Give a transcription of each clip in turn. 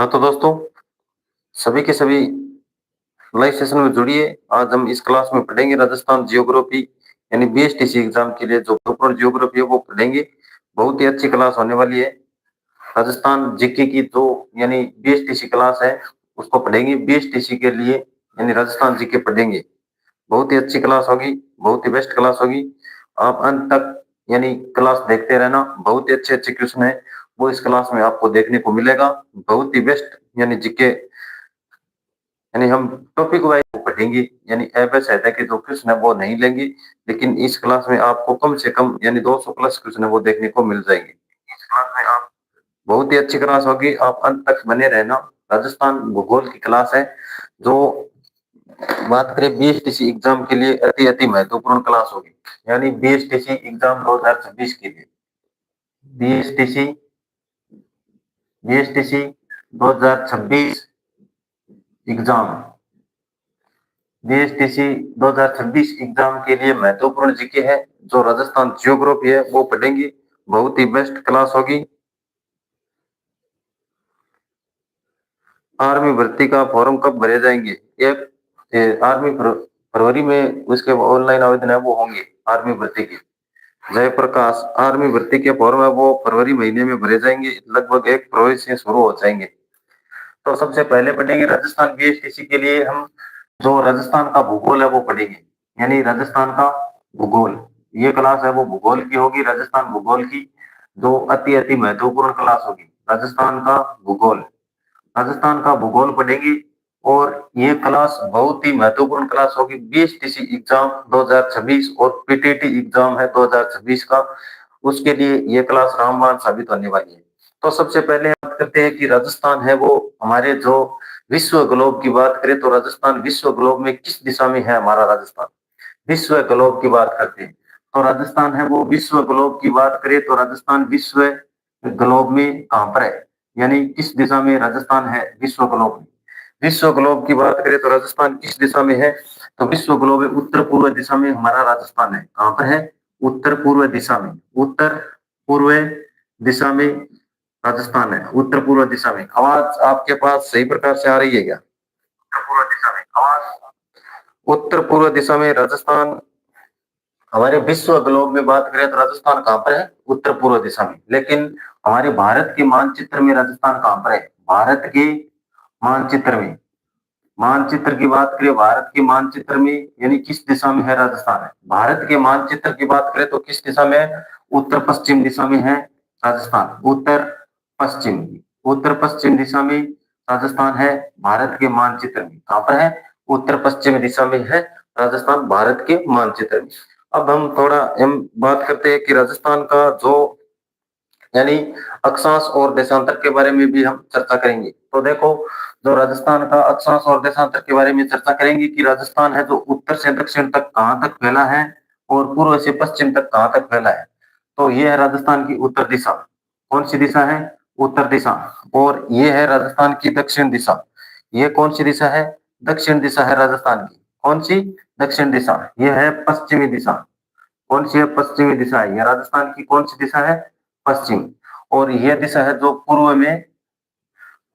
हाँ, तो दोस्तों सभी के सभी लाइव सेशन में जुड़िए। आज हम इस क्लास में पढ़ेंगे राजस्थान जियोग्राफी यानी बीएसटीसी एग्जाम के लिए जो पेपर जियोग्राफी है वो पढ़ेंगे। बहुत ही अच्छी क्लास होने वाली है। राजस्थान जीके की जो यानी बीएसटीसी क्लास है उसको पढ़ेंगे। बीएसटीसी के लिए यानी राजस्थान जीके पढ़ेंगे। बहुत ही अच्छी क्लास होगी, बहुत ही बेस्ट क्लास होगी। आप अंत तक यानी क्लास देखते रहना। बहुत ही अच्छे अच्छे क्वेश्चन है वो इस क्लास में आपको देखने को मिलेगा। बहुत ही बेस्ट यानी जीके यानी हम टॉपिक वाइज पढ़ेंगे। यानी एवरेज रहता है कि जो क्वेश्चन है वो नहीं लेंगे, लेकिन इस क्लास में आपको कम से कम यानी 200 प्लस क्वेश्चन है वो देखने को मिल जाएंगे। इस क्लास में आप बहुत ही अच्छी क्लास होगी, आप अंत तक बने रहना। राजस्थान भूगोल की क्लास है जो बात करें बीएसटीसी एग्जाम के लिए अति अति महत्वपूर्ण क्लास होगी। यानी बीएसटीसी एग्जाम 2026 के लिए BSTC BSTC 2026 exam BSTC 2026 exam के लिए महत्वपूर्ण जीके है। जो राजस्थान जियोग्राफी है वो पढ़ेंगे। बहुत ही बेस्ट क्लास होगी। आर्मी भर्ती का फॉर्म कब भरे जाएंगे? आर्मी फरवरी में उसके ऑनलाइन आवेदन है वो होंगे आर्मी भर्ती के। जयप्रकाश आर्मी भर्ती के फॉर्म है वो फरवरी महीने में भरे जाएंगे। लगभग 1 फरवरी से शुरू हो जाएंगे। तो सबसे पहले पढ़ेंगे राजस्थान बीएसटीसी के लिए हम जो राजस्थान का भूगोल है वो पढ़ेंगे। यानी राजस्थान का भूगोल, ये क्लास है वो भूगोल की होगी। राजस्थान भूगोल की जो अति अति महत्वपूर्ण क्लास होगी। राजस्थान का भूगोल, राजस्थान का भूगोल पढ़ेंगे। और ये क्लास बहुत ही महत्वपूर्ण क्लास होगी। बीएसटीसी एग्जाम 2026 और पीटीटी एग्जाम है 2026 का, उसके लिए ये क्लास रामबाण साबित होने वाली है। तो सबसे पहले बात करते हैं कि राजस्थान है वो हमारे जो विश्व ग्लोब की बात करें तो राजस्थान विश्व ग्लोब में किस दिशा में है? हमारा राजस्थान विश्व ग्लोब की बात करते हैं तो राजस्थान है वो विश्व ग्लोब की बात करें तो राजस्थान विश्व ग्लोब में कहां पर है? यानी किस दिशा में राजस्थान है विश्व ग्लोब में? विश्व ग्लोब की बात करें तो राजस्थान किस दिशा में है? तो विश्व ग्लोब में उत्तर पूर्व दिशा में हमारा राजस्थान है। कहां पर है? उत्तर पूर्व दिशा में। उत्तर पूर्व दिशा में राजस्थान है। उत्तर पूर्व दिशा में। आवाज आपके पास सही प्रकार से आ रही है क्या? उत्तर पूर्व दिशा में आवाज, उत्तर पूर्व दिशा में राजस्थान हमारे विश्व ग्लोब में बात करें तो राजस्थान कहां पर है? उत्तर पूर्व दिशा में। लेकिन हमारे भारत के मानचित्र में राजस्थान कहां पर है? भारत के मानचित्र में, मानचित्र की बात करें भारत के मानचित्र में यानी किस दिशा में है राजस्थान? है भारत के मानचित्र की बात करें तो किस दिशा में है? उत्तर पश्चिम दिशा में है राजस्थान। उत्तर पश्चिम, उत्तर पश्चिम दिशा में राजस्थान है भारत के मानचित्र में। कहां पर है? उत्तर पश्चिम दिशा में है राजस्थान भारत के मानचित्र में। अब हम थोड़ा हम बात करते हैं कि राजस्थान का जो यानी अक्षांश और देशांतर के बारे में भी हम चर्चा करेंगे। तो देखो, जो राजस्थान का अक्षांश और देशांतर के बारे में चर्चा करेंगे कि राजस्थान है जो उत्तर से दक्षिण तक कहां तक फैला है और पूर्व से पश्चिम तक कहां तक फैला है। तो ये है राजस्थान की उत्तर दिशा। कौन सी दिशा है? उत्तर दिशा। और ये है राजस्थान की दक्षिण दिशा। ये कौन सी दिशा है? दक्षिण दिशा है राजस्थान की। कौन सी? दक्षिण दिशा। ये है पश्चिमी दिशा। कौन सी है? पश्चिमी दिशा है। यह राजस्थान की कौन सी दिशा है? पश्चिम। और यह दिशा है जो पूर्व में,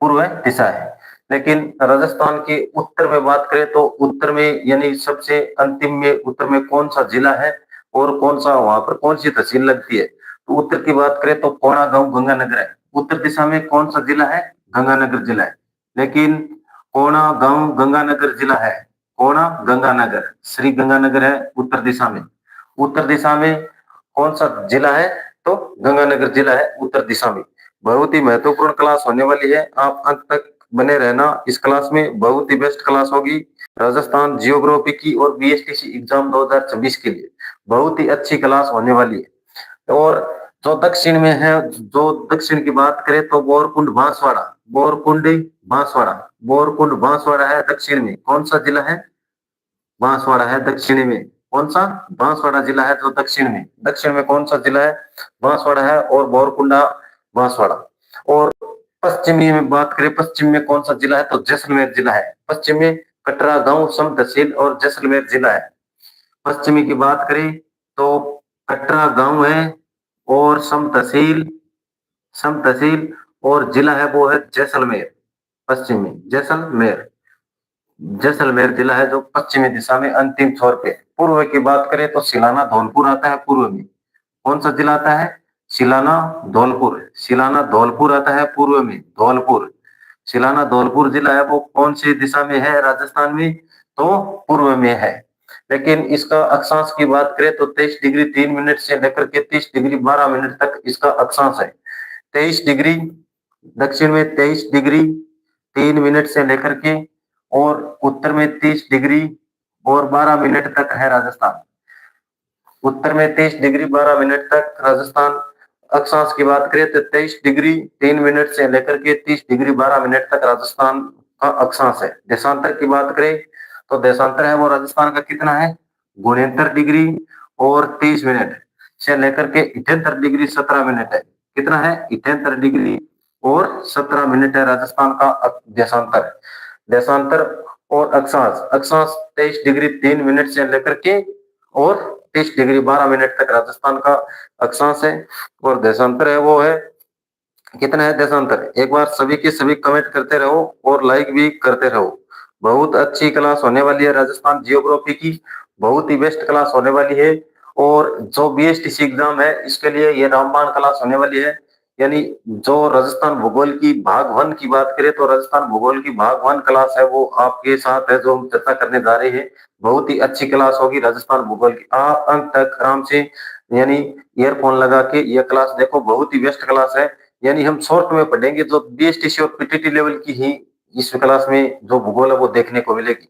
पूर्व दिशा है। लेकिन राजस्थान के उत्तर में बात करें तो उत्तर में यानी सबसे अंतिम में उत्तर में कौन सा जिला है और कौन सा वहां पर कौन सी तहसील लगती है? तो उत्तर की बात करें तो कोणा गांव गंगानगर है। उत्तर दिशा में कौन सा जिला है? गंगानगर जिला है। लेकिन कोणा गांव गंगानगर जिला है। कोणा गंगानगर, श्री गंगानगर है उत्तर दिशा में। उत्तर दिशा में कौन सा जिला है? तो गंगानगर जिला है उत्तर दिशा में। बहुत ही महत्वपूर्ण क्लास होने वाली है, आप अंत तक बने रहना। इस क्लास में बहुत ही बेस्ट क्लास होगी राजस्थान जियोग्राफी की और बीएसटीसी एग्जाम 2026 के लिए बहुत ही अच्छी क्लास होने वाली है। और जो दक्षिण में है, जो दक्षिण की बात करें तो बोरकुंड बांसवाड़ा, बोरकुंड बांसवाड़ा, बोरकुंड बांसवाड़ा है दक्षिण में। कौन सा जिला है? बांसवाड़ा है दक्षिण में। कौन सा? बांसवाड़ा जिला है जो दक्षिण में। दक्षिण में कौन सा जिला है? बांसवाड़ा है और बोरकुंडा बांसवाड़ा। और पश्चिमी में बात करें, पश्चिम में कौन सा जिला है? तो जैसलमेर जिला है। पश्चिम में कटरा गांव सम तहसील और जैसलमेर जिला है। पश्चिमी की बात करें तो कटरा गांव है और सम तहसील और जिला है वो है जैसलमेर। पश्चिमी जैसलमेर, जैसलमेर जिला है जो पश्चिमी दिशा में अंतिम छोर पे। पूर्व की बात करें तो सिलाना धौलपुर आता है पूर्व में। कौन सा जिला आता है? सिलाना धौलपुर। सिलाना धौलपुर आता है पूर्व में, धौलपुर। सिलाना धौलपुर जिला है वो कौन सी दिशा में है राजस्थान में? तो पूर्व में है। लेकिन इसका अक्षांश की बात करें तो 23 डिग्री 3 मिनट से लेकर के 30 डिग्री 12 मिनट तक इसका अक्षांश है। 23 डिग्री दक्षिण में, 23 डिग्री 3 मिनट से लेकर के और उत्तर में 30 डिग्री 12 मिनट तक है राजस्थान। उत्तर में 23 डिग्री 12 मिनट तक राजस्थान। अक्षांश की बात करें तो 23 डिग्री 3 मिनट से लेकर के 30 डिग्री 12 मिनट तक राजस्थान का अक्षांश है। देशांतर की बात करें तो देशांतर है वो राजस्थान का कितना है? 69 डिग्री और 30 मिनट से लेकर के 78 डिग्री 17 मिनट है। कितना है? 78 डिग्री और 17 मिनट है राजस्थान का देशांतर। देशांतर और अक्षांश, अक्षांश 23 डिग्री 3 मिनट से लेकर के और 30 डिग्री 12 मिनट तक राजस्थान का अक्षांश है। और देशांतर है वो है कितना है देशांतर? एक बार सभी के सभी कमेंट करते रहो और लाइक भी करते रहो। बहुत अच्छी क्लास होने वाली है राजस्थान जियोग्राफी की, बहुत ही बेस्ट क्लास होने वाली है। और जो बीएसटीसी एग्जाम है इसके लिए ये रामबाण क्लास होने वाली है। यानी जो राजस्थान भूगोल की भाग 1 की बात करें तो राजस्थान भूगोल की भाग 1 क्लास है वो आपके साथ है जो हम चर्चा करने जा रहे हैं। बहुत ही अच्छी क्लास होगी राजस्थान भूगोल की। आप अंत तक आराम से यानी ईयरफोन लगा के यह क्लास देखो, बहुत ही बेस्ट क्लास है। यानी हम शॉर्ट में पढ़ेंगे जो बीएसटीसी और पीटीटी लेवल की ही इस क्लास में जो भूगोल है वो देखने को मिलेगी।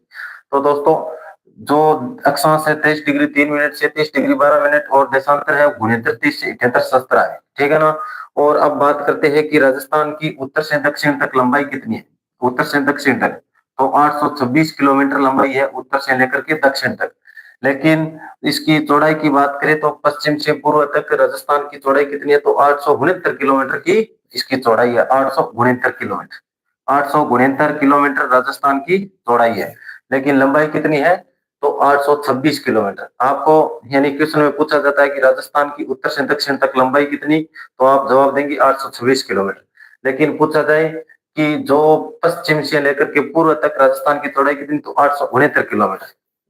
तो दोस्तों जो अक्षांश है 23 डिग्री 3 मिनट से 30 डिग्री 12 मिनट और देशांतर है 69 से 78 है। ठीक है ना। और अब बात करते हैं कि राजस्थान की उत्तर से दक्षिण तक लंबाई कितनी है। उत्तर से दक्षिण तक तो 826 किलोमीटर लंबाई है उत्तर से लेकर के दक्षिण तक। लेकिन इसकी चौड़ाई की बात करें तो पश्चिम से पूर्व तक राजस्थान की चौड़ाई कितनी है? तो 869 किलोमीटर की इसकी चौड़ाई है। 869 किलोमीटर, 869 किलोमीटर राजस्थान की चौड़ाई है। लेकिन लंबाई कितनी है? तो 826 किलोमीटर। आपको यानी क्वेश्चन में पूछा जाता है कि राजस्थान की उत्तर से दक्षिण तक लंबाई कितनी, तो आप जवाब देंगे 826 किलोमीटर। लेकिन पूछा जाए कि जो पश्चिम से लेकर के पूर्व तक राजस्थान की चौड़ाई कितनी, तो 869 किलोमीटर।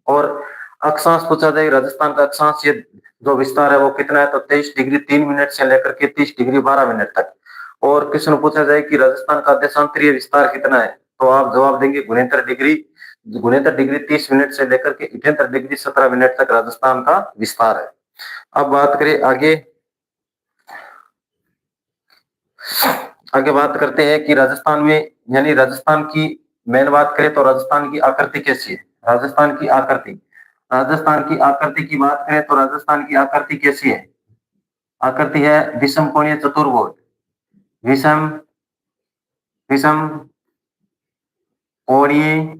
और अक्षांश पूछा जाए राजस्थान का अक्षांश ये जो विस्तार है वो कितना है, तो 23 डिग्री 3 मिनट से लेकर के 30 डिग्री 12 मिनट तक। और क्वेश्चन पूछा जाए कि राजस्थान का देशांतरीय विस्तार कितना है, तो आप जवाब देंगे 69 डिग्री 30 मिनट से लेकर के 78 डिग्री 17 मिनट तक राजस्थान का विस्तार है। अब बात करें आगे, आगे बात करते हैं कि राजस्थान में यानी राजस्थान की मेन बात करें तो राजस्थान की आकृति कैसी है। राजस्थान की आकृति, राजस्थान की आकृति की बात करें तो राजस्थान की आकृति कैसी है? आकृति है विषम कोणीय चतुर्भुज। विषम विषम कोणीय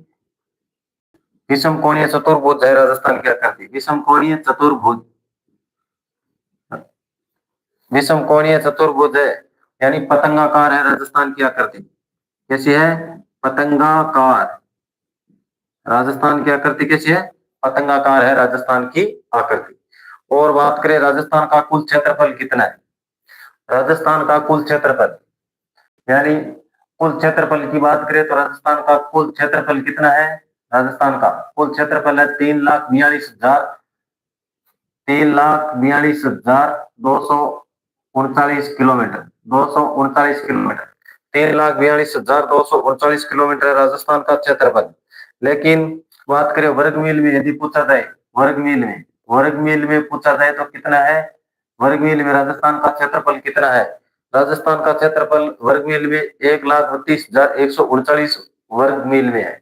विषम कोणीय चतुर्भुज है राजस्थान की आकृति। विषम कोणीय चतुर्भुज, विषम कोणीय चतुर्भुज है यानी पतंगाकार है राजस्थान की आकृति। कैसी है? पतंगाकार। राजस्थान की आकृति कैसी है? पतंगाकार है राजस्थान की आकृति। और बात करें राजस्थान का कुल क्षेत्रफल कितना है। राजस्थान का कुल क्षेत्रफल यानी कुल क्षेत्रफल की बात करें तो राजस्थान का कुल क्षेत्रफल कितना है? राजस्थान का कुल क्षेत्रफल है 3,42,239 किलोमीटर। 239 किलोमीटर, 3,42,239 किलोमीटर राजस्थान का क्षेत्रफल। लेकिन बात करें वर्ग मील में, यदि पूछा जाए वर्ग मील में, वर्ग मील में पूछा जाए तो कितना है? वर्ग मील में राजस्थान का क्षेत्रफल कितना है? राजस्थान का क्षेत्रफल वर्ग मील में 1,32,139 वर्ग मील में है।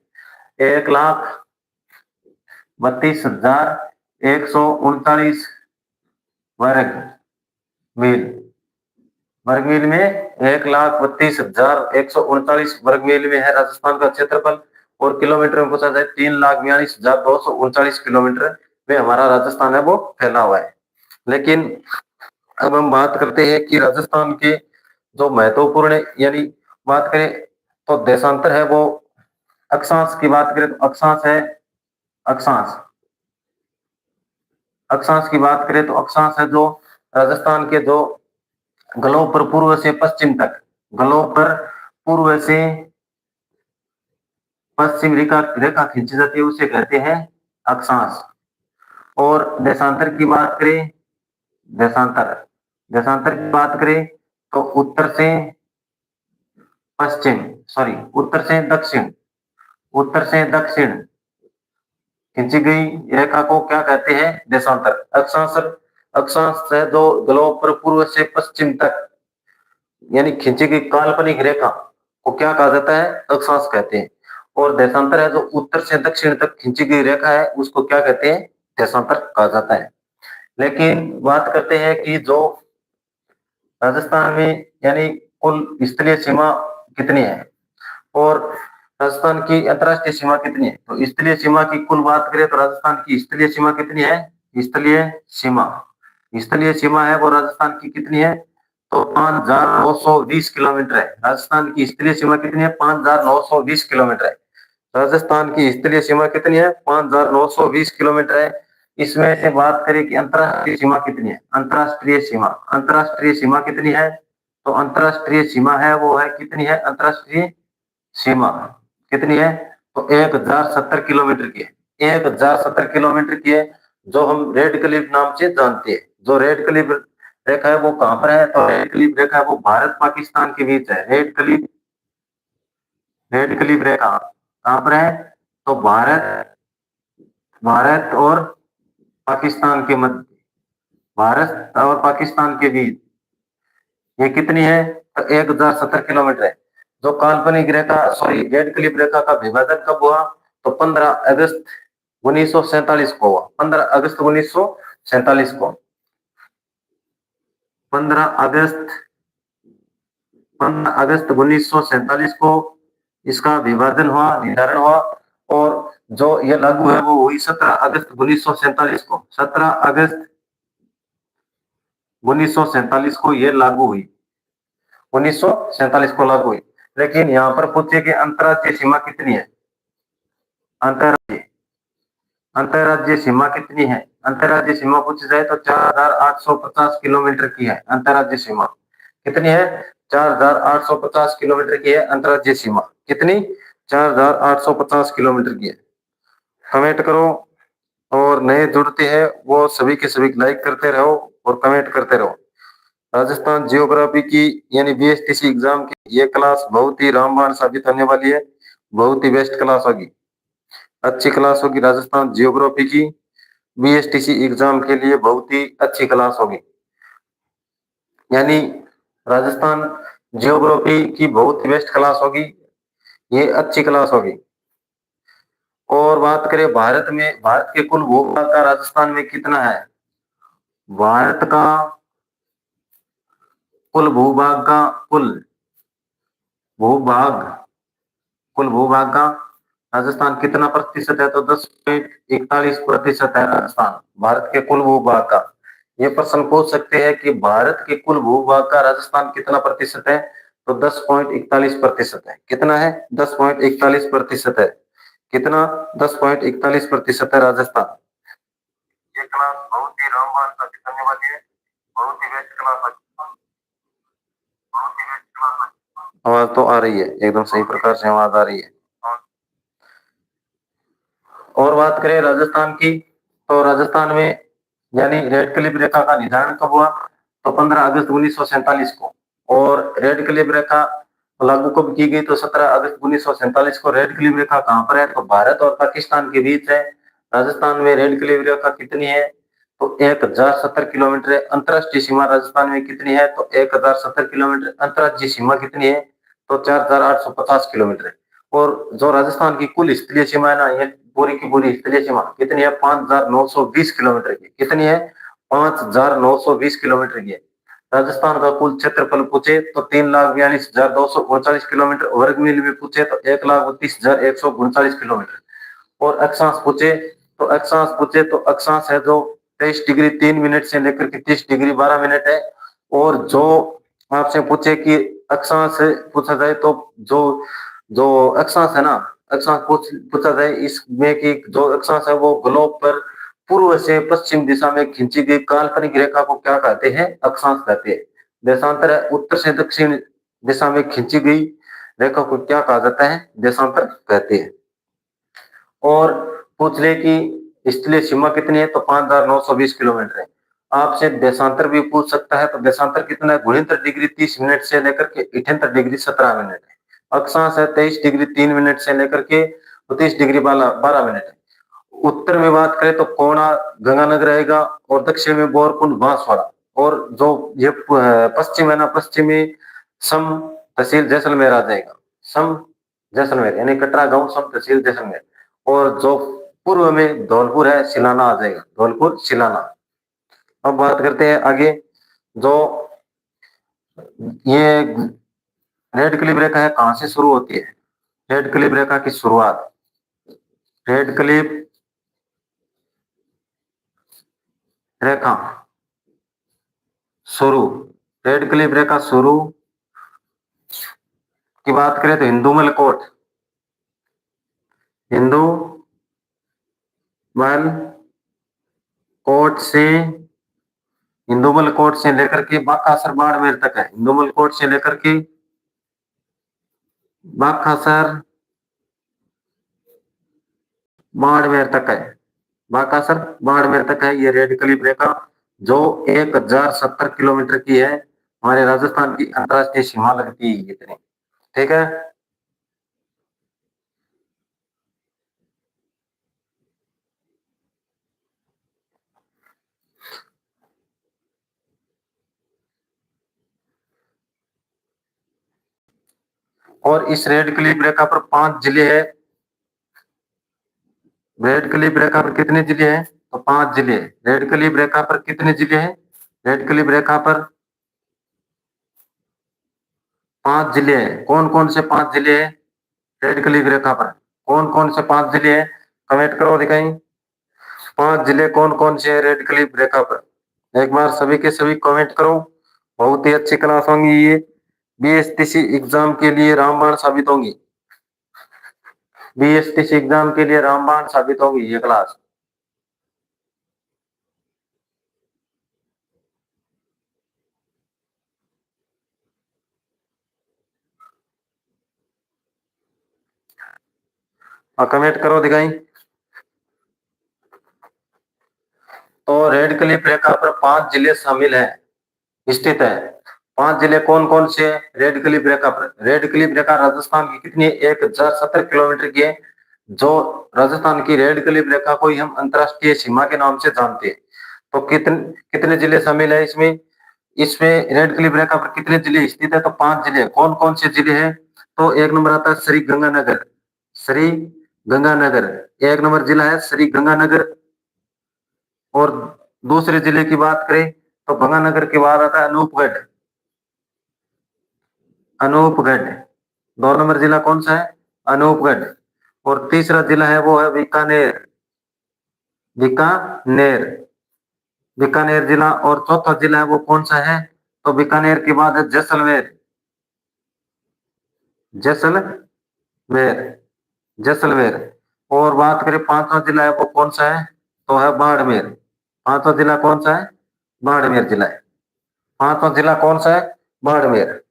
1,32,139 वर्ग मील। वर्ग मील में 1,32,139 वर्ग मील में है राजस्थान का क्षेत्रफल। और किलोमीटर में पूछा जाए 3,42,239 किलोमीटर में हमारा राजस्थान है वो फैला हुआ है। लेकिन अब हम बात करते हैं कि राजस्थान के जो महत्वपूर्ण यानी बात करें तो देशांतर है वो, अक्षांश की बात करें तो अक्षांश है, अक्षांश, अक्षांश की बात करें तो अक्षांश है जो राजस्थान के जो गलों पर पूर्व से पश्चिम तक, गलों पर पूर्व से पश्चिम रेखा रेखा खींची जाती है उसे कहते हैं अक्षांश। और देशांतर की बात करें, देशांतर देशांतर की बात करें तो उत्तर से पश्चिम, सॉरी उत्तर से दक्षिण, उत्तर से दक्षिण खींची गई रेखा को क्या कहते हैं, देशांतर। अक्षांश, अक्षांश है जो ग्लोब पर पूर्व से पश्चिम तक यानी खींची गई काल्पनिक रेखा को क्या कहा जाता है, अक्षांश कहते हैं। और देशांतर है जो उत्तर से दक्षिण तक खींची गई रेखा है उसको क्या कहते हैं, देशांतर कहा जाता है। लेकिन बात करते हैं कि जो राजस्थान में यानी कुल स्थलीय सीमा कितनी है और राजस्थान की अंतर्राष्ट्रीय सीमा कितनी है। तो स्थलीय सीमा की कुल बात करें तो राजस्थान की स्थलीय सीमा कितनी है, स्थलीय सीमा, स्थलीय सीमा है वो राजस्थान की कितनी है, तो 5,920 किलोमीटर है। राजस्थान की स्थलीय सीमा कितनी है, 5,920 किलोमीटर है। राजस्थान की स्थलीय सीमा कितनी है, 5,920 किलोमीटर है। इसमें से बात करें कि अंतर्राष्ट्रीय सीमा कितनी है, अंतर्राष्ट्रीय सीमा, अंतर्राष्ट्रीय सीमा कितनी है, तो अंतर्राष्ट्रीय सीमा है वो है कितनी है, अंतर्राष्ट्रीय सीमा कितनी है, तो 1,070 किलोमीटर की है, 1,070 किलोमीटर की है, जो हम रेड क्लिफ नाम से जानते हैं। जो रेड क्लिफ रेखा है वो कहां पर है, तो रेड क्लिफ रेखा है वो भारत पाकिस्तान के बीच है। रेड क्लिफ, रेड क्लिफ रेखा कहां पर है, तो भारत, भारत और पाकिस्तान के मध्य, भारत और पाकिस्तान के बीच ये कितनी है, तो 1,070 किलोमीटर है। जो काल्पनिक रेखा, सॉरी रेड क्लिफ रेखा का विभाजन कब हुआ, तो 15 अगस्त 1947 को हुआ, 15 अगस्त 1947 को, 15 अगस्त 15 अगस्त 1947 को इसका विभाजन हुआ, निर्धारण हुआ। और जो ये लागू है वो हुई 17 अगस्त 1947 को, 17 अगस्त 1947 को ये लागू हुई, 1947 को लागू हुई। लेकिन यहाँ पर पूछे कि अंतर्राज्यीय सीमा कितनी है, अंतर्राज्यीय, अंतर्राज्यीय सीमा कितनी है, अंतर्राज्यीय सीमा पूछी जाए तो 4,850 किलोमीटर की है अंतर्राज्यीय सीमा। कितनी है, 4,850 किलोमीटर की है अंतर्राज्यीय सीमा। कितनी, 4,850 किलोमीटर की है। कमेंट करो, और नए जुड़ते हैं वो सभी के सभी लाइक करते रहो और कमेंट करते रहो। राजस्थान जियोग्राफी की यानी बीएसटीसी एग्जाम की ये क्लास बहुत ही रामबाण साबित होने वाली है, बहुत ही बेस्ट क्लास होगी, अच्छी क्लास होगी। राजस्थान जियोग्राफी की बीएसटीसी एग्जाम के लिए बहुत ही अच्छी क्लास होगी, यानी राजस्थान जियोग्राफी की बहुत ही बेस्ट क्लास होगी, ये अच्छी क्लास होगी। और बात करें भारत में, भारत के कुल भूभाग का राजस्थान में कितना है, भारत का कुल भूभाग का, कुल भूभाग, कुल भूभाग का राजस्थान कितना प्रतिशत है, तो 10.41% है राजस्थान भारत के कुल भूभाग का। ये प्रश्न पूछ सकते हैं कि भारत के कुल भूभाग का राजस्थान कितना प्रतिशत है, तो 10.41% है। कितना है, 10.41% है। कितना, 10.41% है राजस्थान। ये क्लास बहुत ही रामबाण साबित होने वाली है, बहुत ही बेस्ट क्लास है, बहुत ही बेस्ट क्लास है। आवाज तो आ रही है, एकदम सही प्रकार से आवाज आ रही है। और बात करें राजस्थान की, तो राजस्थान में यानी रेड क्लिफ रेखा का निर्धारण कब हुआ, तो 15 अगस्त 1947 को। और रेड क्लिफ रेखा लागू कब की गई, तो 17 अगस्त 1947 को। रेड क्लिफ रेखा कहां पर है, तो भारत और पाकिस्तान के बीच है। राजस्थान में रेड क्लिफ रेखा कितनी है, तो 1,070 किलोमीटर है। अंतर्राष्ट्रीय सीमा राजस्थान में कितनी है, तो 1,070 किलोमीटर। अंतर्राज्यीय सीमा कितनी है, तो 4,850 किलोमीटर है। और जो राजस्थान की कुल स्थलीय सीमा है ना, ये पूरी की पूरी स्थलीय सीमा कितनी है, 5,920 किलोमीटर की। कितनी है, 5,920 किलोमीटर की है। राजस्थान का कुल क्षेत्रफल पूछे तो 3,42,239 किलोमीटर, वर्ग मील में पूछे तो 1,32,139 किलोमीटर। और अक्षांश पूछे तो अक्षांश पूछे तो अक्षांश है जो 23 डिग्री 3 मिनट से लेकर के 30 डिग्री 12 मिनट है। और जो आपसे पूछे कि अक्षांश पूछा जाए तो जो जो अक्षांश है ना, अक्षांश पूछा जाए इसमें कि जो अक्षांश है वो ग्लोब पर पूर्व से पश्चिम दिशा में खींची गई काल्पनिक रेखा को क्या कहते हैं, अक्षांश कहते हैं। देशांतर है उत्तर से दक्षिण दिशा में खींची गई रेखा को क्या कहा जाता है, देशांतर कहते हैं। और पूछ ले कि स्थलीय सीमा कितनी है, तो 5,920 किलोमीटर है। आपसे देशांतर भी पूछ सकता है, तो देशांतर कितना है, 69 डिग्री 30 मिनट से लेकर के 78 डिग्री 17 मिनट है। अक्षांश है 23 डिग्री 3 मिनट से लेकर के 29 डिग्री 12 मिनट है। उत्तर में बात करें तो कोणा गंगानगर रहेगा, और दक्षिण में बोरकुंड बांसवाड़ा, और जो ये पश्चिम है ना, पश्चिमी सम तहसील जैसलमेर आ जाएगा। सम जैसलमेर यानी कटरा गांव सम तहसील जैसलमेर। और जो पूर्व में धौलपुर है, सिलाना आ जाएगा, धौलपुर सिलाना। अब बात करते हैं आगे। जो ये रेड क्लिफ रेखा है, कहां से शुरू होती है? रेड क्लिफ रेखा की शुरुआत, रेड क्लिफ रेखा शुरू, रेड क्लिफ रेखा शुरू की बात करें तो हिंदूमल कोट, हिंदू मल कोट से, हिंदूमल कोट से लेकर के बाकासर बाड़मेर तक है। हिंदूमल कोट से लेकर के बाकासर बाड़मेर तक है, बाकासर बाड़मेर तक है ये रेड क्लिफ रेखा, जो 1070 किलोमीटर की है। हमारे राजस्थान की अंतरराष्ट्रीय सीमा लगती है इतनी। ठीक है। और इस रेड क्लिफ रेखा पर 5 जिले हैं। रेड क्लिफ रेखा पर कितने जिले हैं? तो 5 जिले। रेड क्लिफ रेखा पर कितने जिले हैं? रेड क्लिफ रेखा पर 5 जिले हैं। कौन कौन से 5 जिले हैं रेड क्लिफ रेखा पर? कौन कौन से 5 जिले हैं? कमेंट करो दिखाई। 5 जिले कौन कौन से हैं रेड क्लिफ रेखा पर? एक बार सभी के सभी कमेंट करो। बहुत ही अच्छी क्लास होंगी ये, बीएसटीसी एग्जाम के लिए रामबाण साबित होंगी। बीएसटीसी एग्जाम के लिए रामबाण साबित होगी ये क्लास। और कमेंट करो दिखाई। तो रेड क्लिफ रेखा पर 5 जिले शामिल है, स्थित है। 5 जिले कौन कौन से? रेड क्लिफ रेखा पर। रेड क्लिफ रेखा राजस्थान की कितनी? 1070 किलोमीटर की है। जो राजस्थान की रेड क्लिफ रेखा को ही हम अंतरराष्ट्रीय सीमा के नाम से जानते हैं। तो कितने कितने जिले शामिल है इसमें? इसमें रेड क्लिफ रेखा पर कितने जिले स्थित है? तो 5 जिले। कौन कौन से जिले हैं? तो एक नंबर आता है श्री गंगानगर, श्री गंगानगर एक नंबर जिला है, श्री गंगानगर। और दूसरे जिले की बात करें तो गंगानगर के बाद आता है अनूपगढ़, अनूपगढ़ 2 नंबर जिला कौन सा है? अनूपगढ़। और तीसरा जिला है वो है बीकानेर, बीकानेर, बीकानेर जिला। और चौथा जिला है वो कौन सा है? तो बीकानेर के बाद है जैसलमेर, जैसलमेर, जैसलमेर। और बात करें पांचवा जिला है वो कौन सा है? तो है बाड़मेर। पांचवा जिला कौन सा है? बाड़मेर जिला है। पांचवा जिला कौन सा है? बाड़मेर।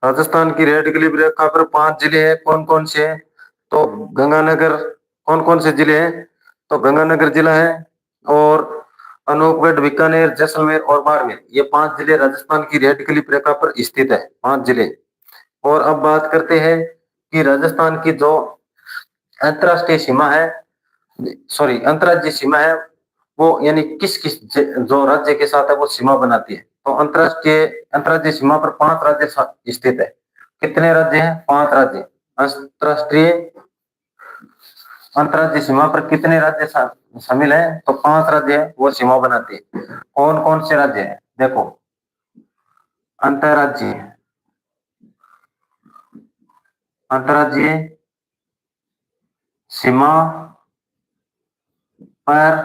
राजस्थान की रेड क्लिफ रेखा पर 5 जिले हैं, कौन कौन से हैं? तो गंगानगर। कौन कौन से जिले हैं? तो गंगानगर जिला है, और अनूपगढ़, बीकानेर, जैसलमेर और बाड़मेर, ये 5 जिले राजस्थान की रेड क्लिफ रेखा पर स्थित है, 5 जिले। और अब बात करते हैं कि राजस्थान की जो अंतरराष्ट्रीय सीमा है, सॉरी अंतर्राज्यीय सीमा है, वो यानी किस किस जो राज्य के साथ है वो सीमा बनाती है। तो अंतर्राज्यीय सीमा पर 5 राज्य स्थित है। कितने राज्य हैं? 5 राज्य। अंतरराष्ट्रीय अंतर्राज्यीय सीमा पर कितने राज्य शामिल हैं? तो 5 राज्य वो सीमा बनाती है। कौन कौन से राज्य हैं? देखो, अंतर्राज्यीय, अंतर्राज्यीय सीमा पर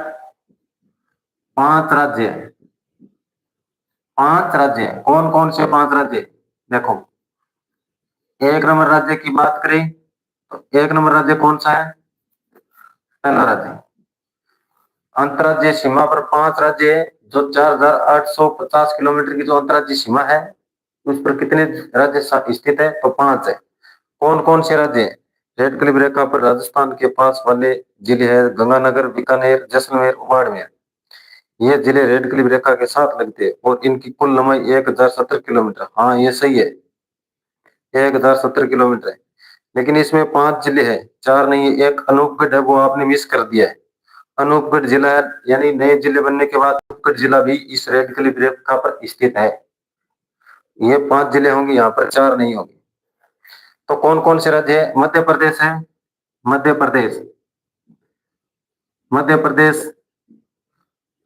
5 राज्य, 5 राज्य कौन कौन से 5 राज्य? देखो, एक नंबर राज्य की बात करें तो एक नंबर राज्य कौन सा है? पहला राज्य। अंतर्राज्यीय सीमा पर 5 राज्य है, जो 4,850 किलोमीटर की जो अंतर्राज्यीय सीमा है उस पर कितने राज्य स्थित है? तो 5 है। कौन कौन से राज्य है? रेड क्लिफ रेखा पर राजस्थान के पास वाले जिले हैं गंगानगर, बीकानेर, जैसलमेर, बाड़मेर। ये जिले रेड क्लिफ रेखा के साथ लगते हैं और इनकी कुल लंबाई 1070 किलोमीटर। हाँ ये सही है, 1070 किलोमीटर है। लेकिन इसमें 5 जिले हैं, 4 नहीं है। एक अनूपगढ़ है, वो आपने मिस कर दिया है। अनूपगढ़ जिला है, यानी नए जिले बनने के बाद अनूपगढ़ जिला भी इस रेड क्लिफ रेखा पर स्थित है। ये 5 जिले होंगे यहाँ पर, 4 नहीं होंगे। तो कौन कौन से राज्य है? मध्य प्रदेश है, मध्य प्रदेश। मध्य प्रदेश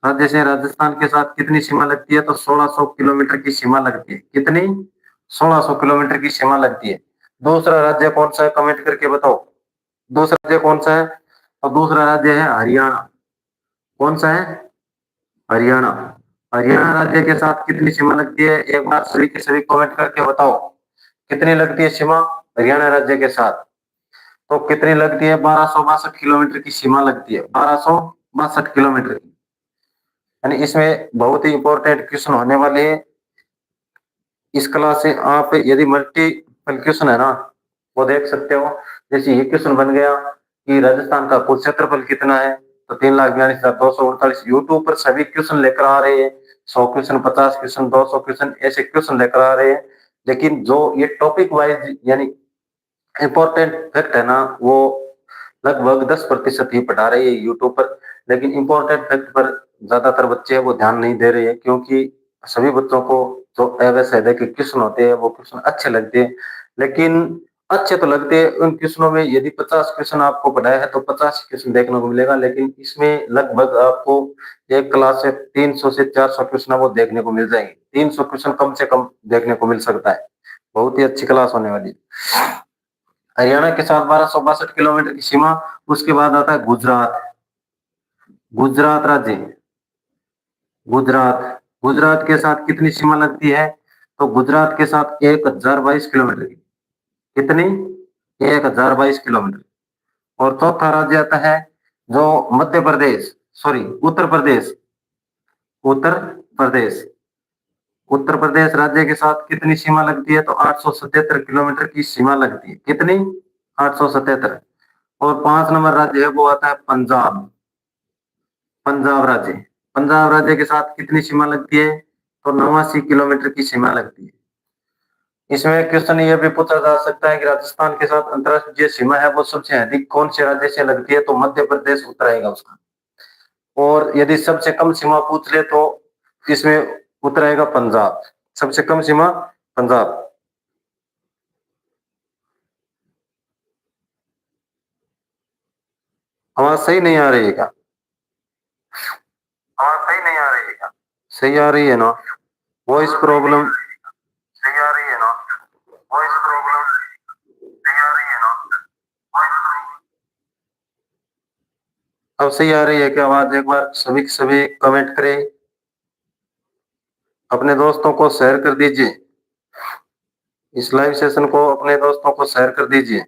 राज्य से राजस्थान के साथ कितनी सीमा लगती है? तो 1600 किलोमीटर की सीमा लगती है। कितनी? 1600 किलोमीटर की सीमा लगती है। दूसरा राज्य कौन सा है? कमेंट करके बताओ, दूसरा राज्य कौन सा है? और दूसरा राज्य है हरियाणा। कौन सा है? हरियाणा। हरियाणा राज्य के साथ कितनी सीमा लगती है? एक बार सभी के सभी कमेंट करके बताओ, कितनी लगती है सीमा हरियाणा राज्य के साथ? तो कितनी लगती है? 1262 किलोमीटर की सीमा लगती है, 1262 किलोमीटर की। यानी इसमें बहुत ही इंपॉर्टेंट क्वेश्चन होने वाले हैं इस क्लास से। आप यदि मल्टीपल क्वेश्चन है ना, वो देख सकते हो। जैसे ये क्वेश्चन बन गया कि राजस्थान का कुल क्षेत्रफल कितना है, तो 3,42,248। यूट्यूब पर सभी क्वेश्चन लेकर आ रहे हैं, 100 क्वेश्चन, 50 क्वेश्चन, 200 क्वेश्चन, ऐसे क्वेश्चन लेकर आ रहे हैं। लेकिन जो ये टॉपिक वाइज यानी इंपॉर्टेंट फैक्ट है ना, वो लगभग 10% ही पढ़ा रही है यूट्यूब पर। लेकिन इंपॉर्टेंट फैक्ट पर ज्यादातर बच्चे वो ध्यान नहीं दे रहे हैं, क्योंकि सभी बच्चों को जो अवैध के क्वेश्चन होते हैं वो क्वेश्चन अच्छे लगते हैं। लेकिन अच्छे तो लगते हैं, उन क्वेश्चनों में यदि 50 क्वेश्चन आपको पढ़ाया है तो 50 क्वेश्चन देखने को मिलेगा। लेकिन इसमें लगभग आपको एक क्लास से 300 से 400 क्वेश्चन वो देखने को मिल जाएंगे। 300 क्वेश्चन कम से कम देखने को मिल सकता है। बहुत ही अच्छी क्लास होने वाली है। हरियाणा के साथ 1262 किलोमीटर की सीमा। उसके बाद आता है गुजरात। गुजरात राज्य, गुजरात। गुजरात के साथ कितनी सीमा लगती है? तो गुजरात के साथ 1022 किलोमीटर की। कितनी? 1022 किलोमीटर। और चौथा राज्य आता है जो मध्य प्रदेश, सॉरी उत्तर प्रदेश। उत्तर प्रदेश, उत्तर प्रदेश राज्य के साथ कितनी सीमा लगती है? तो 877 किलोमीटर की सीमा लगती है। कितनी? 877। और 5 नंबर राज्य है वो आता है पंजाब। पंजाब राज्य, पंजाब राज्य के साथ कितनी सीमा लगती है? तो 89 किलोमीटर की सीमा लगती है। इसमें क्वेश्चन ये भी पूछा जा सकता है कि राजस्थान के साथ अंतरराष्ट्रीय सीमा है वो सबसे अधिक कौन से राज्य से लगती है? तो मध्य प्रदेश उत्तर आएगा उसका। और यदि सबसे कम सीमा पूछ ले तो इसमें उत्तर आएगा पंजाब। सबसे कम सीमा पंजाब। आवाज सही नहीं आ रही है क्या? आवाज सही नहीं आ रही है क्या? सही आ रही है ना? वॉइस प्रॉब्लम सही आ रही है ना? वॉइस प्रॉब्लम सही आ रही है ना? अब सही आ रही है क्या आवाज? एक बार सभी के सभी कमेंट करें, अपने दोस्तों को शेयर कर दीजिए। इस लाइव सेशन को अपने दोस्तों को शेयर कर दीजिए।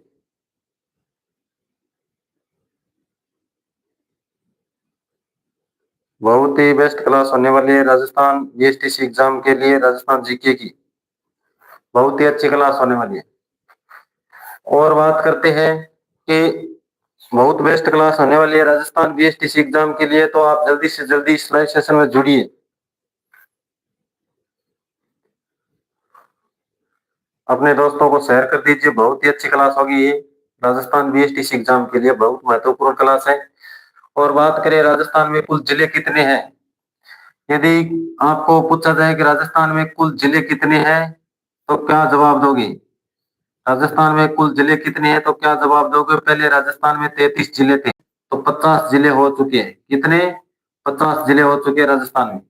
बहुत ही बेस्ट क्लास होने वाली है राजस्थान बीएसटीसी एग्जाम के लिए, राजस्थान जीके की बहुत ही अच्छी क्लास होने वाली है। और बात करते हैं कि बहुत बेस्ट क्लास होने वाली है राजस्थान बीएसटीसी एग्जाम के लिए, तो आप जल्दी से जल्दी इस लाइव सेशन में जुड़िए। अपने दोस्तों को शेयर कर दीजिए। बहुत ही अच्छी क्लास होगी ये, राजस्थान बीएसटीसी एग्जाम के लिए बहुत महत्वपूर्ण क्लास है। और बात करें राजस्थान में कुल जिले कितने हैं, यदि आपको पूछा जाए कि राजस्थान में कुल जिले कितने हैं तो क्या जवाब दोगे? राजस्थान में कुल जिले कितने हैं तो क्या जवाब दोगे? पहले राजस्थान में 33 जिले थे, तो 50 जिले हो चुके हैं। कितने? 50 जिले हो चुके हैं राजस्थान में।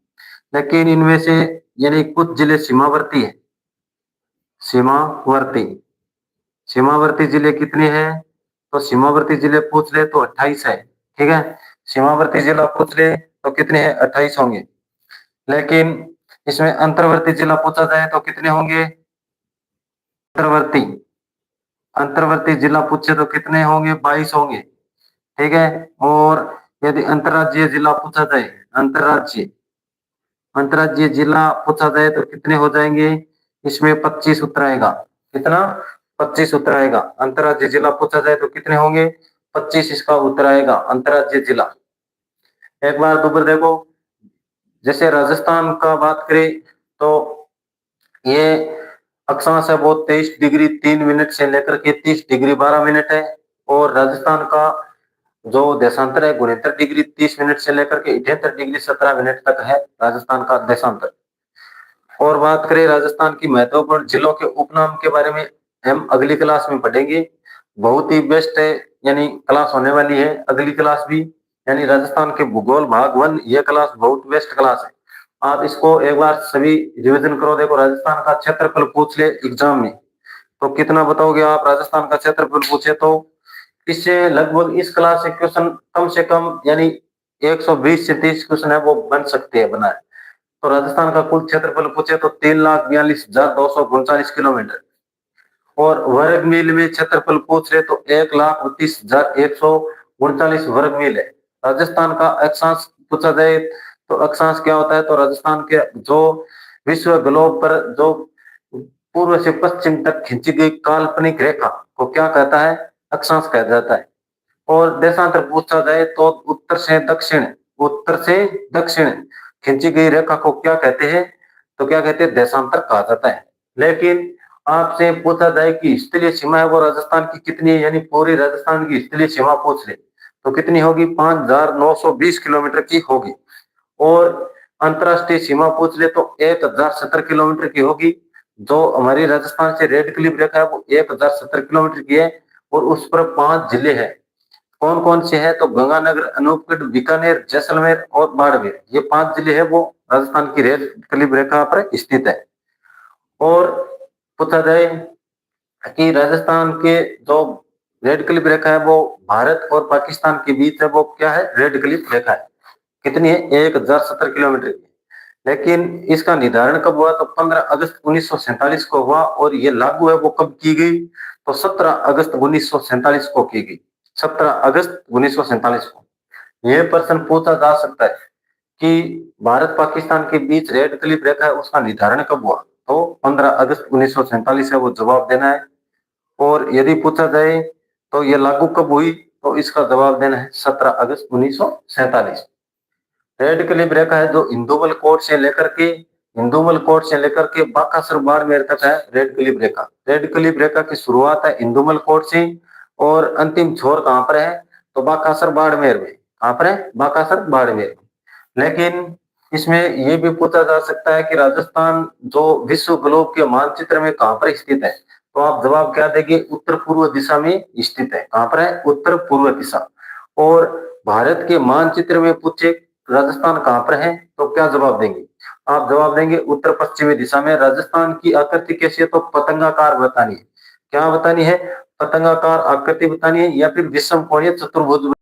लेकिन इनमें से यानी कुछ जिले सीमावर्ती है। सीमावर्ती, सीमावर्ती जिले कितने हैं? तो सीमावर्ती जिले पूछ ले तो 28 है। ठीक है, सीमावर्ती जिला पूछ ले तो कितने हैं? 28 होंगे। लेकिन इसमें अंतर्वर्ती जिला पूछा जाए तो कितने होंगे? अंतर्वर्ती, अंतर्वर्ती जिला पूछे तो कितने होंगे? 22 होंगे। ठीक है। और यदि अंतर्राज्यीय जिला पूछा जाए, अंतर्राज्यीय, अंतर्राज्यीय जिला पूछा जाए तो कितने हो जाएंगे? इसमें 25 उत्तर आएगा। कितना? 25 उत्तर आएगा। अंतर्राज्यीय जिला पूछा जाए तो कितने होंगे? 25 इसका उत्तर आएगा, अंतर्राज्यीय जिला। एक बार दोबारा देखो, जैसे राजस्थान का बात करें तो ये अक्षांश है वो 23 डिग्री 3 मिनट से लेकर के 30 डिग्री 12 मिनट है। और राजस्थान का जो देशांतर है 69 डिग्री 30 मिनट से लेकर के 78 डिग्री 17 मिनट तक है राजस्थान का देशांतर। और बात करें राजस्थान की महत्वपूर्ण जिलों के उपनाम के बारे में हम अगली क्लास में पढ़ेंगे। बहुत ही बेस्ट है, यानी क्लास होने वाली है अगली क्लास भी, यानी राजस्थान के भूगोल भाग 1। यह क्लास बहुत बेस्ट क्लास है, आप इसको एक बार सभी रिविजन करो। देखो राजस्थान का क्षेत्रफल पूछ ले एग्जाम में तो कितना बताओगे आप? राजस्थान का क्षेत्रफल पूछे तो इससे लगभग इस क्लास से क्वेश्चन कम से कम यानी 120 से 30 क्वेश्चन है वो बन सकते हैं बनाए। तो राजस्थान का कुल क्षेत्रफल पूछे तो 3,42,239 किलोमीटर। और वर्ग मील में क्षेत्रफल पूछ रहे तो 1,32,139 वर्ग मील है। राजस्थान का अक्षांश पूछा जाए तो अक्षांश क्या होता है? तो राजस्थान के जो विश्व ग्लोब पर जो पूर्व से पश्चिम तक खींची गई काल्पनिक रेखा को क्या कहता है? अक्षांश कहा जाता है। और देशांतर पूछा जाए तो उत्तर से दक्षिण खींची गई रेखा को क्या कहते हैं? तो क्या कहते हैं? देशांतर कहा जाता है। लेकिन आपसे पूछा जाए कि स्थलीय सीमा है वो राजस्थान की कितनी है, यानी पूरी राजस्थान की स्थलीय सीमा पूछ ले तो कितनी होगी? 5,920 किलोमीटर की होगी। और अंतरराष्ट्रीय सीमा पूछ ले तो 1,070 किलोमीटर की होगी। जो हमारी राजस्थान से रेड क्लिफ रेखा है वो 1,070 किलोमीटर की है। और उस पर 5 जिले हैं। कौन कौन से हैं? तो गंगानगर, अनूपगढ़, बीकानेर, जैसलमेर और बाड़मेर, ये 5 जिले हैं वो राजस्थान की रेड क्लिफ रेखा पर स्थित है। और पूछा जाए कि राजस्थान के जो रेड क्लिफ रेखा है वो भारत और पाकिस्तान के बीच है, वो क्या है? रेड क्लिफ रेखा है। कितनी है? 1,070 किलोमीटर की। लेकिन इसका निर्धारण कब हुआ? तो 15 अगस्त 1947 को हुआ। और ये लागू है वो कब की गई? तो 17 अगस्त 1947 को की गई। 17 अगस्त 1947 को। यह प्रश्न पूछा जा सकता है कि भारत पाकिस्तान के बीच रेड क्लिफ रेखा है उसका निर्धारण कब हुआ? तो 15 अगस्त 1947 है वो जवाब देना है। और यदि पूछा जाए तो ये लागू कब हुई? तो इसका जवाब देना है 17 अगस्त 1947। रेड क्लिफ रेखा है जो इंदुमल कोट से लेकर के बाकासुर बाड़मेर तक है रेड क्लिफ रेखा। रेड क्लिफ रेखा की शुरुआत है इंदुमल कोट से और अंतिम छोर कहां पर है? तो बाकासुर बाड़मेर में। कहां पर है? बाकासुर बाड़मेर में। लेकिन इसमें यह भी पूछा जा सकता है कि राजस्थान जो विश्व ग्लोब के मानचित्र में कहां पर स्थित है? तो आप जवाब क्या देंगे? उत्तर पूर्व दिशा में स्थित है। कहां पर है? उत्तर पूर्व दिशा। और भारत के मानचित्र में पूछे राजस्थान कहां पर है तो क्या जवाब देंगे? आप जवाब देंगे उत्तर पश्चिमी दिशा में। राजस्थान की आकृति कैसी है? तो पतंगाकार बतानी है। क्या बतानी है? पतंगाकार आकृति बतानी है या फिर विषम कोणीय चतुर्भुज।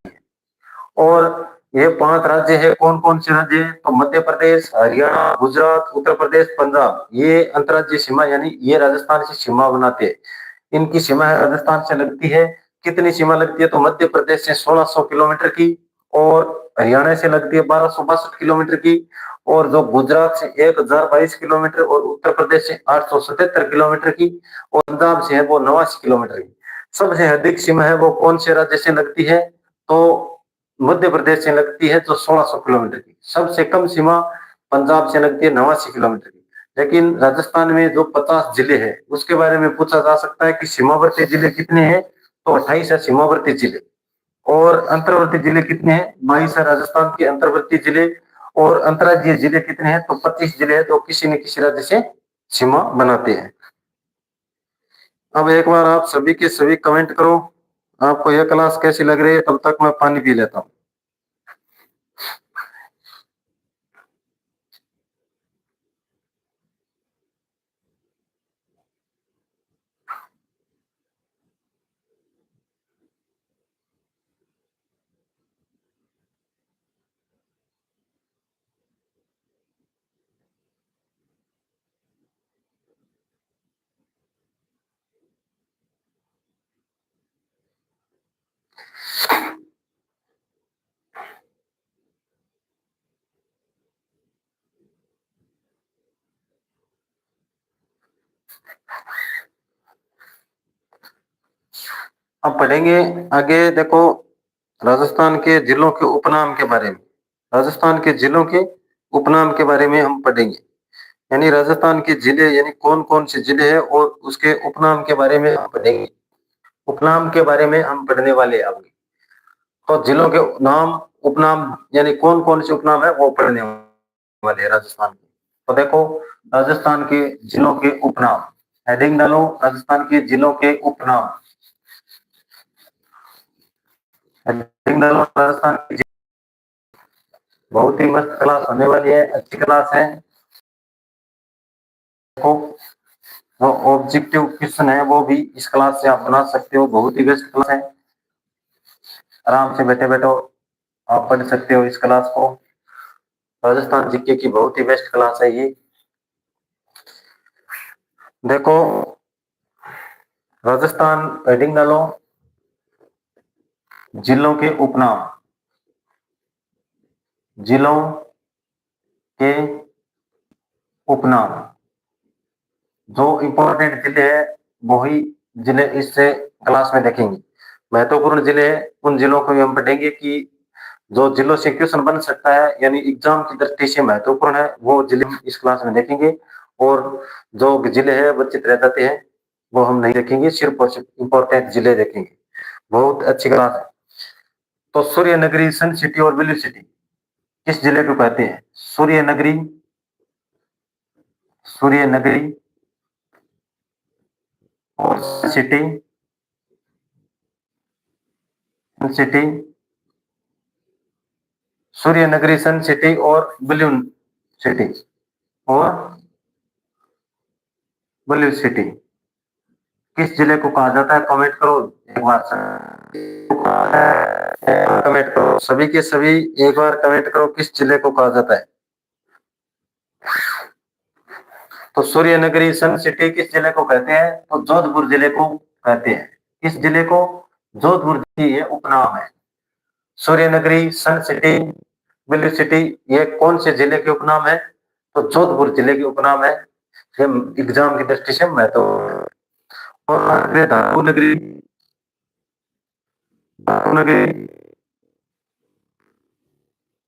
और ये 5 राज्य है, कौन कौन से राज्य है? तो मध्य प्रदेश, हरियाणा, गुजरात, उत्तर प्रदेश, पंजाब, ये अंतर्राज्यीय सीमा यानी ये राजस्थान से सीमा बनाते हैं। इनकी सीमा है राजस्थान से लगती है। कितनी सीमा लगती है? तो मध्य प्रदेश से 1600 किलोमीटर की। और हरियाणा से लगती है 1262 किलोमीटर की। और जो गुजरात से 1022 किलोमीटर और उत्तर प्रदेश से 877 किलोमीटर की। और पंजाब से है वो 89 किलोमीटर की। सबसे अधिक सीमा है वो कौन से राज्य से लगती है? तो मध्य प्रदेश से लगती है जो 1600 किलोमीटर की। सबसे कम सीमा पंजाब से लगती है 89 किलोमीटर की। लेकिन राजस्थान में जो 50 जिले हैं उसके बारे में पूछा जा सकता है कि सीमावर्ती जिले कितने हैं? तो 28 है सीमावर्ती जिले। और अंतर्वर्ती जिले कितने हैं? 22 है राजस्थान के अंतर्वर्ती जिले। और अंतर्राज्यीय जिले कितने हैं? तो 25 जिले हैं जो किसी न किसी राज्य से सीमा बनाते हैं। अब एक बार आप सभी के सभी कमेंट करो, आपको यह क्लास कैसी लग रही है? तब तक मैं पानी पी लेता हूँ। अब पढ़ेंगे आगे। देखो, राजस्थान के जिलों के उपनाम के बारे में, राजस्थान के जिलों के उपनाम के बारे में हम पढ़ेंगे। यानी राजस्थान के जिले यानी कौन कौन से जिले हैं और उसके उपनाम के बारे में हम पढ़ेंगे। उपनाम के बारे में हम पढ़ने वाले हैं आगे। तो जिलों के नाम, उपनाम यानी कौन कौन से उपनाम है वो पढ़ने वाले हैं राजस्थान के। तो देखो, राजस्थान के जिलों के उपनाम, हेडिंग डालो, राजस्थान के जिलों के उपनाम। हेडिंग डालो, राजस्थान के बहुत ही मस्त क्लास होने वाली है, अच्छी क्लास है। देखो, वो ऑब्जेक्टिव क्वेश्चन है वो भी इस क्लास से आप बना सकते हो, बहुत ही बेस्ट क्लास है। आराम से बैठे बैठो आप पढ़ सकते हो इस क्लास को। राजस्थान जीके की बहुत ही बेस्ट क्लास है ये। देखो, राजस्थान हेडिंग डालो, जिलों के उपनाम, जिलों के उपनाम। जो इंपॉर्टेंट जिले हैं वही जिले इससे क्लास में देखेंगे। महत्वपूर्ण जिले हैं उन जिलों को भी हम पढ़ेंगे कि जो जिलों से क्वेश्चन बन सकता है यानी एग्जाम की दृष्टि से महत्वपूर्ण है, वो जिले हम इस क्लास में देखेंगे। और जो जिले हैं वंचित रह जाते हैं वो हम नहीं देखेंगे, सिर्फ और सिर्फ इंपॉर्टेंट जिले देखेंगे। बहुत अच्छी क्लास है। तो सूर्य नगरी, सन सिटी और ब्लू सिटी किस जिले को कहते हैं? सूर्य नगरी, सूर्य नगरी और सिटी, सिटी, सूर्य नगरी, सन सिटी और ब्लू सिटी और ब्लू सिटी किस जिले को कहा जाता है? कमेंट करो एक बार, कमेंट करो सभी के सभी, एक बार कमेंट करो किस जिले को कहा जाता है। तो सूर्य नगरी, सन सिटी किस जिले को कहते हैं? तो जोधपुर जिले को कहते हैं। किस जिले को? जोधपुर की ये उपनाम है। सूर्य नगरी, सन सिटी, ब्लू सिटी ये कौन से जिले के उपनाम है? तो जोधपुर जिले के उपनाम है। ये एग्जाम की दृष्टि से मैं तो। और धातु नगरी, धातु नगरी,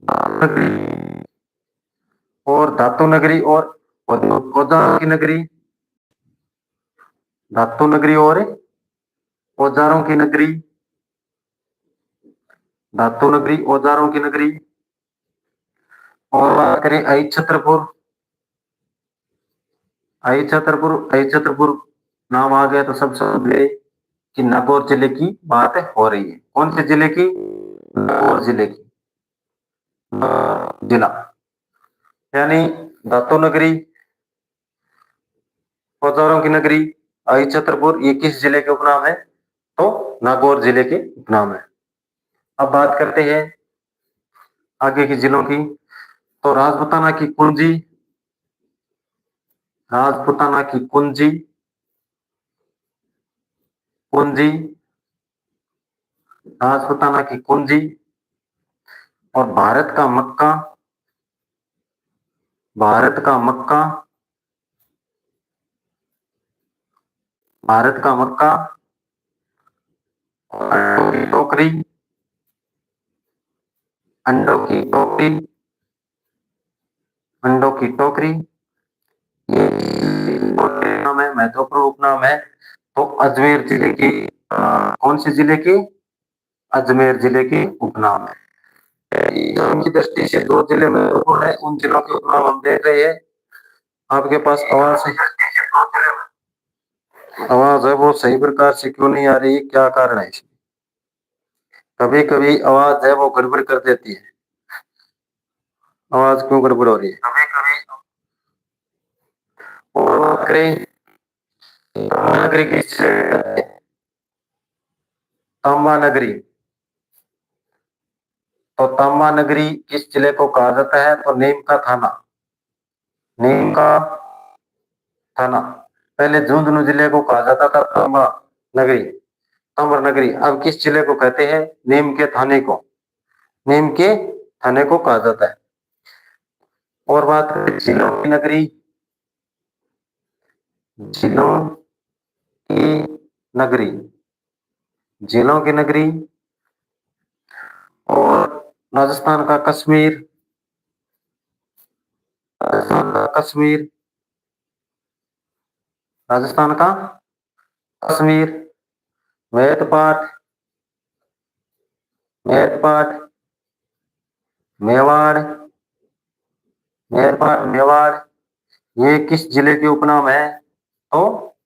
धातु नगरी और धातु नगरी और औजारों की नगरी, धातु नगरी और औजारों की नगरी, धातु नगरी, औजारों की नगरी। और बात करें आई छतरपुर, आई छतरपुर, आई छतरपुर नाम आ गया तो सब समझ गए कि नागौर जिले की बात हो रही है। कौन से जिले की? नागौर जिले की, जिला। यानी धातु नगरी, औजारों की नगरी, आई छतरपुर ये किस जिले के उपनाम है? तो नागौर जिले के उपनाम है। अब बात करते हैं आगे के जिलों की। तो राजपुताना की कुंजी, राजपुताना की कुंजी, कुंजी, राजपुताना की कुंजी और भारत का मक्का, भारत का मक्का, भारत का मक्का और अंडों की टोकरी, अंडों की टोकरी, अंडों की टोकरी ये नाम है, महत्वपूर्ण उपनाम है। तो अजमेर जिले की, कौन से जिले की? अजमेर जिले की उपनाम है। की दृष्टि से दो जिले महत्वपूर्ण है, उन जिलों के उपनाम हम देख रहे हैं। आपके पास आवाज है, आवाज है वो सही प्रकार से क्यों नहीं आ रही, क्या कारण है? कभी कभी आवाज है वो गड़बड़ कर देती है। आवाज क्यों गड़बड़ हो रही है कभी कभी? और बात करें नगरी की, तांबा नगरी। तो तांबा नगरी किस जिले को कहा जाता है? तो नीम का थाना, नीम का थाना। पहले झुंझुनू जिले को कहा जाता था तांबा नगरी, तांबा नगरी। अब किस जिले को कहते हैं? नीम के थाने को, नीम के थाने को कहा जाता है। और बात करें जिलों की नगरी, जिलों की नगरी, झीलों की नगरी। और राजस्थान का कश्मीर, राजस्थान का कश्मीर, राजस्थान का कश्मीर। मेरठ, मेरठ, मेवाड़, मेवाड़, ये किस जिले के उपनाम है? तो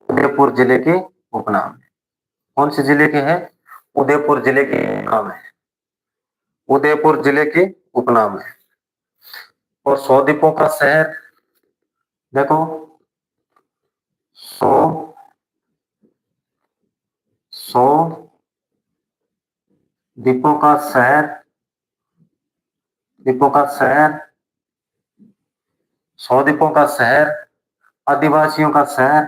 उदयपुर जिले के उपनाम है। कौन से जिले के हैं? उदयपुर जिले के उपनाम है। उदयपुर जिले के उपनाम है। और 100 द्वीपों का शहर, देखो 100, 100 द्वीपों का शहर, द्वीपों का शहर, 100 द्वीपों का शहर, आदिवासियों का शहर,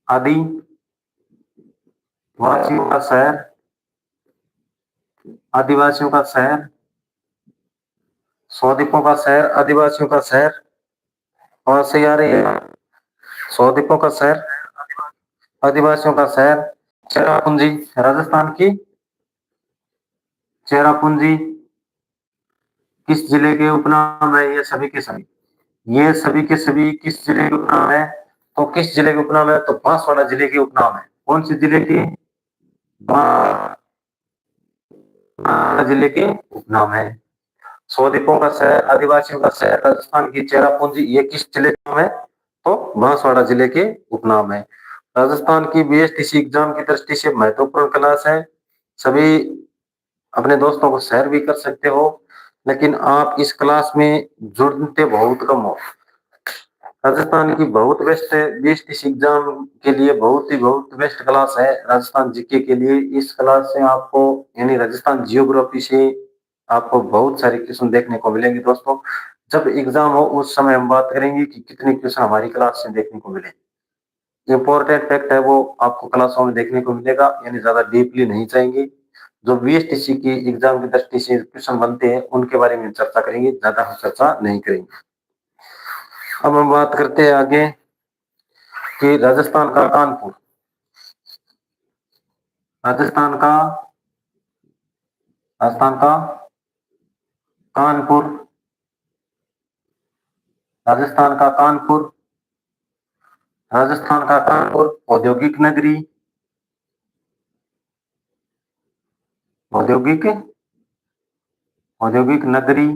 आदिवासियों का शहर, आदिवासियों का शहर, 100 द्वीपों का शहर, आदिवासियों का शहर। और से आ रही है 100 द्वीपों का शहर, आदिवासियों का शहर। चेरापूंजी, राजस्थान की चेरापूंजी किस जिले के उपनाम है? ये सभी के सभी, ये सभी के सभी किस जिले के उपनाम है? तो किस जिले के उपनाम है? तो बांसवाड़ा जिले के उपनाम है। कौन से जिले के? बांसवाड़ा जिले के उपनाम है। 100 द्वीपों का शहर, आदिवासियों का शहर, राजस्थान की चेरापूंजी, ये किस जिले का नाम है? तो बांसवाड़ा जिले के उपनाम है। राजस्थान की बीएसटीसी एग्जाम की दृष्टि से महत्वपूर्ण क्लास है। सभी अपने दोस्तों को शेयर भी कर सकते हो, लेकिन आप इस क्लास में जुड़ते बहुत कम हो। राजस्थान की बहुत बेस्ट है, बीएसटीसी एग्जाम के लिए बहुत बेस्ट क्लास है राजस्थान जीके के लिए। इस क्लास से आपको यानी राजस्थान जियोग्राफी से आपको बहुत सारे क्वेश्चन देखने को मिलेंगे दोस्तों। जब एग्जाम हो उस समय हम बात करेंगे कि कितने क्वेश्चन हमारी क्लास से देखने को मिले। इंपॉर्टेंट फैक्ट है वो आपको क्लासों में देखने को मिलेगा, यानी ज्यादा डीपली नहीं जाएंगे। जो बीएसटीसी की एग्जाम की दृष्टि से क्वेश्चन बनते हैं उनके बारे में चर्चा करेंगे, ज्यादा हम चर्चा नहीं करेंगे। अब हम बात करते हैं आगे कि राजस्थान का कानपुर, राजस्थान का राजस्थान का कानपुर, राजस्थान का कानपुर, राजस्थान का कानपुर औद्योगिक नगरी, औद्योगिक औद्योगिक नगरी।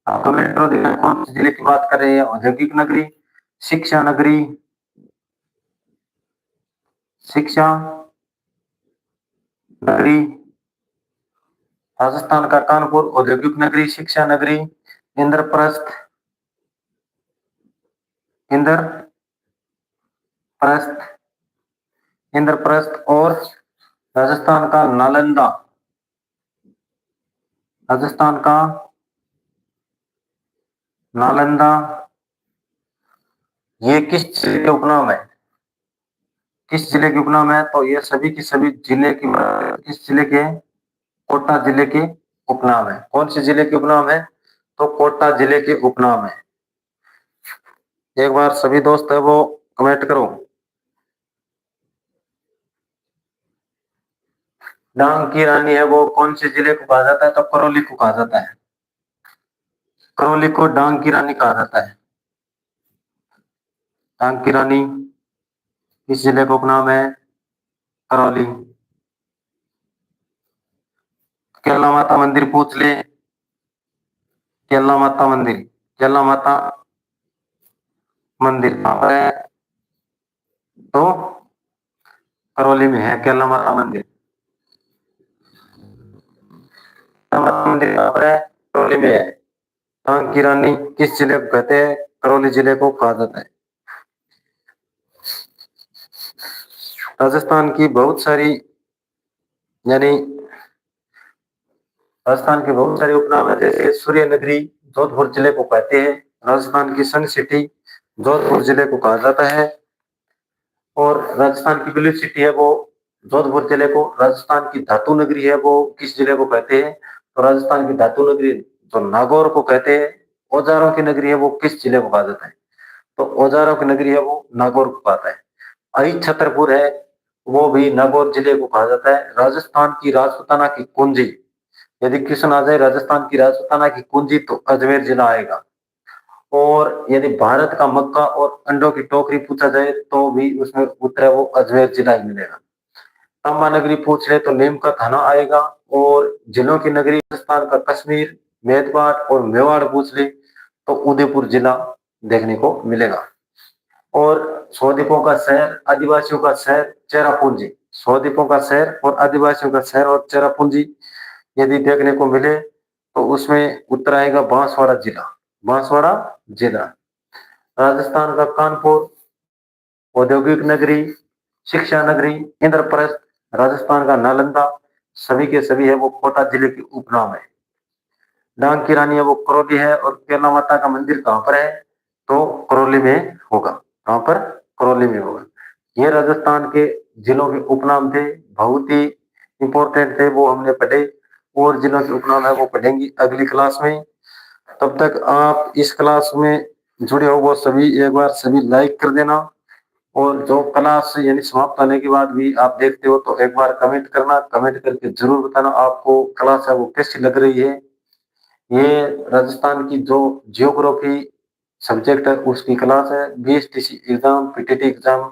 आपको मेट्रो कौन से जिले की बात कर रहे हैं? औद्योगिक नगरी। शिक्षा नगरी, शिक्षा नगरी, राजस्थान का कानपुर औद्योगिक नगरी, शिक्षा नगरी। इंद्रप्रस्थ, इंद्रप्रस्थ, इंद्रप्रस्थ। और राजस्थान का नालंदा, राजस्थान का नालंदा, ये किस जिले के उपनाम है? किस जिले के उपनाम है? तो ये सभी की सभी जिले की, किस जिले के? कोटा जिले के उपनाम है। कौन से जिले के उपनाम है? तो कोटा जिले के उपनाम है। एक बार सभी दोस्त है वो कमेंट करो। डांग की रानी है वो कौन से जिले को कहा जाता है? तो करौली को कहा जाता है। करौली को डांग की रानी कहा जाता है। डांग की रानी किस जिले का उपनाम है? करौली। केला माता मंदिर पूछ ले, केला माता मंदिर, केला माता मंदिर कहाँ पर है? तो करौली में है केला माता मंदिर। केला माता मंदिर कहाँ पर है? करौली में है। डांग की रानी किस जिले को कहते हैं? करौली जिले को कहा जाता है। राजस्थान की बहुत सारी यानी राजस्थान के बहुत सारे उपनाम है, जैसे सूर्य नगरी जोधपुर जिले को कहते हैं। राजस्थान की सन सिटी जोधपुर जिले को कहा जाता है। और राजस्थान की ब्लू सिटी है वो जोधपुर जिले को। राजस्थान की धातु नगरी है वो किस जिले को कहते हैं? तो राजस्थान की धातु नगरी जो नागौर को कहते हैं। औजारों की नगरी है वो किस जिले को कहा जाता है? तो औजारों की नगरी है वो नागौर को कहता है। आई छतरपुर है, वो भी नागौर जिले को कहा जाता है। राजस्थान की राजपूताना की कुंजी, यदि क्वेश्चन आ जाए राजस्थान की राजपूताना की कुंजी तो अजमेर जिला आएगा। और यदि भारत का मक्का और अंडों की टोकरी पूछा जाए तो भी उसमें उत्तर है वो अजमेर जिला ही मिलेगा। तांबा नगरी पूछ ले तो नीम का थाना आएगा। और जिलों की नगरी राजस्थान का कश्मीर, मेदपाट और मेवाड़ पूछ ले तो उदयपुर जिला देखने को मिलेगा। और सौ द्वीपों का शहर, आदिवासियों का शहर चेरापूंजी, सौ द्वीपों का शहर और आदिवासियों का शहर और चेरापूंजी यदि देखने को मिले तो उसमें उत्तर आएगा बांसवाड़ा जिला, बांसवाड़ा जिला। राजस्थान का कानपुर औद्योगिक नगरी, शिक्षा नगरी, इंद्रप्रस्थ। राजस्थान का नालंदा, सभी के सभी है वो कोटा जिले के उपनाम है। डांग की रानी है वो करौली है। और केला माता का मंदिर कहाँ पर है तो करौली में होगा। कहाँ पर? करौली में होगा। ये राजस्थान के जिलों के उपनाम थे, बहुत ही इंपॉर्टेंट थे, वो हमने पढ़े। और जिलों के उपनाम है वो पढ़ेंगी अगली क्लास में। तब तक आप इस क्लास में जुड़े हो वो सभी एक बार सभी लाइक कर देना। और जो क्लास यानी समाप्त होने के बाद भी आप देखते हो तो एक बार कमेंट करना, कमेंट करके जरूर बताना आपको क्लास है वो कैसी लग रही है। ये राजस्थान की जो जियोग्राफी सब्जेक्ट है उसकी क्लास है। बीएसटीसी एग्जाम, पीटीटी एग्जाम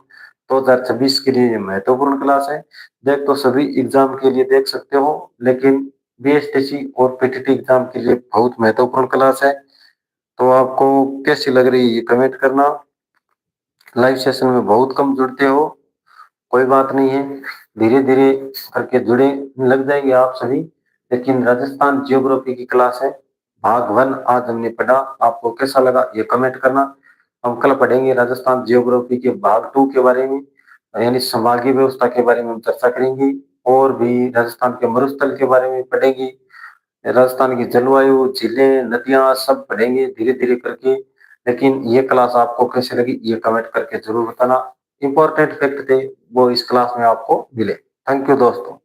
2026 के लिए महत्वपूर्ण क्लास है। देख तो सभी एग्जाम के लिए देख सकते हो, लेकिन बीएसटीसी और पीटीटी एग्जाम के लिए बहुत महत्वपूर्ण क्लास है। तो आपको कैसी लग रही है ये कमेंट करना। लाइव सेशन में बहुत कम जुड़ते हो, कोई बात नहीं है, धीरे धीरे करके जुड़े लग जाएंगे आप सभी। लेकिन राजस्थान जियोग्राफी की क्लास है, भाग 1 आज हमने पढ़ा, आपको कैसा लगा ये कमेंट करना। हम कल पढ़ेंगे राजस्थान जियोग्राफी के भाग 2 के बारे में, यानी संभागीय व्यवस्था के बारे में हम चर्चा करेंगे। और भी राजस्थान के मरुस्थल के बारे में पढ़ेंगे, राजस्थान की जलवायु, झीलें, नदियां सब पढ़ेंगे धीरे धीरे करके। लेकिन ये क्लास आपको कैसे लगी ये कमेंट करके जरूर बताना। इंपॉर्टेंट फैक्ट थे वो इस क्लास में आपको मिले। थैंक यू दोस्तों।